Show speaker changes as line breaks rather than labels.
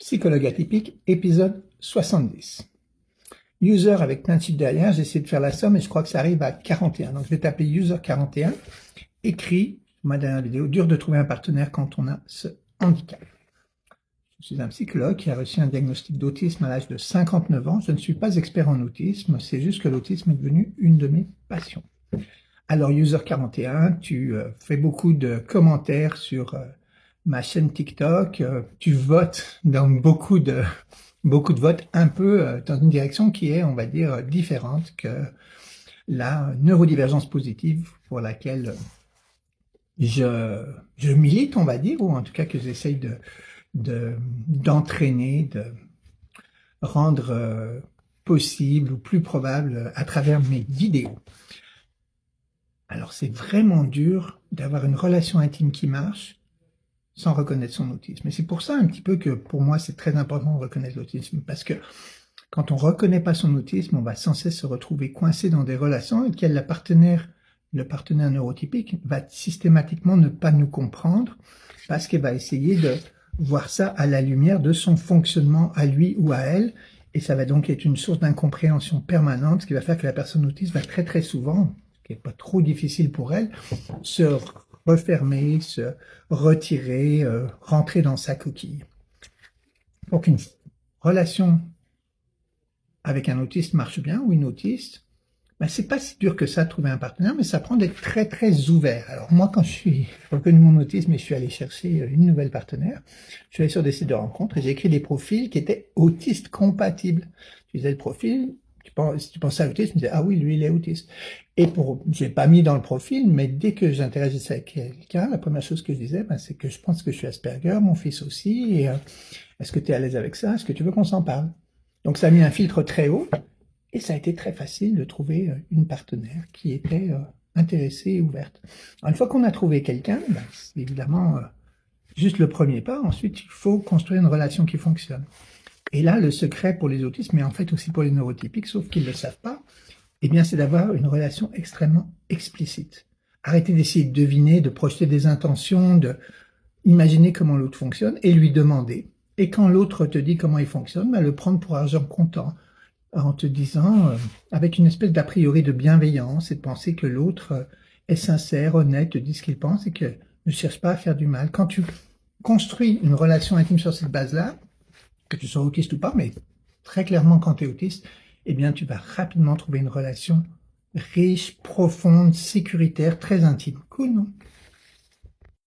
Psychologue atypique, épisode 70. User avec plein de chiffres derrière, j'ai essayé de faire la somme et je crois que ça arrive à 41. Donc je vais taper user 41, écrit, ma dernière vidéo, dur de trouver un partenaire quand on a ce handicap. Je suis un psychologue qui a reçu un diagnostic d'autisme à l'âge de 59 ans. Je ne suis pas expert en autisme, c'est juste que l'autisme est devenu une de mes passions. Alors user 41, tu fais beaucoup de commentaires sur ma chaîne TikTok, tu votes dans beaucoup de votes un peu dans une direction qui est, on va dire, différente que la neurodivergence positive pour laquelle je milite, on va dire, ou en tout cas que j'essaye d'entraîner, de rendre possible ou plus probable à travers mes vidéos. Alors c'est vraiment dur d'avoir une relation intime qui marche sans reconnaître son autisme. Et c'est pour ça un petit peu que pour moi c'est très important de reconnaître l'autisme, parce que quand on reconnaît pas son autisme, on va sans cesse se retrouver coincé dans des relations dans lesquelles le partenaire neurotypique va systématiquement ne pas nous comprendre, parce qu'il va essayer de voir ça à la lumière de son fonctionnement à lui ou à elle, et ça va donc être une source d'incompréhension permanente, ce qui va faire que la personne autiste va très très souvent, ce qui n'est pas trop difficile pour elle, se refermer, se retirer, rentrer dans sa coquille. Pour qu'une relation avec un autiste marche bien, ou une autiste, ben c'est pas si dur que ça de trouver un partenaire, mais ça prend d'être très très ouvert. Alors moi, quand j'ai reconnu mon autisme et je suis allé chercher une nouvelle partenaire, je suis allé sur des sites de rencontres et j'ai écrit des profils qui étaient autistes compatibles. Tu disais le profil, si tu pensais à l'autisme, tu disais ah oui, lui il est autiste. Et j'ai pas mis dans le profil, mais dès que j'interagissais avec quelqu'un, la première chose que je disais, ben, c'est que je pense que je suis Asperger, mon fils aussi, et est-ce que tu es à l'aise avec ça? Est-ce que tu veux qu'on s'en parle? Donc ça a mis un filtre très haut, et ça a été très facile de trouver une partenaire qui était intéressée et ouverte. Alors, une fois qu'on a trouvé quelqu'un, ben, c'est évidemment juste le premier pas. Ensuite, il faut construire une relation qui fonctionne. Et là, le secret pour les autistes, mais en fait aussi pour les neurotypiques, sauf qu'ils ne le savent pas, eh bien, c'est d'avoir une relation extrêmement explicite. Arrêtez d'essayer de deviner, de projeter des intentions, de imaginer comment l'autre fonctionne et lui demander. Et quand l'autre te dit comment il fonctionne, ben, le prendre pour argent comptant, en te disant, avec une espèce d'a priori de bienveillance, et de penser que l'autre est sincère, honnête, te dit ce qu'il pense et que ne cherche pas à faire du mal. Quand tu construis une relation intime sur cette base-là, que tu sois autiste ou pas, mais très clairement quand tu es autiste, eh bien tu vas rapidement trouver une relation riche, profonde, sécuritaire, très intime. Cool, non?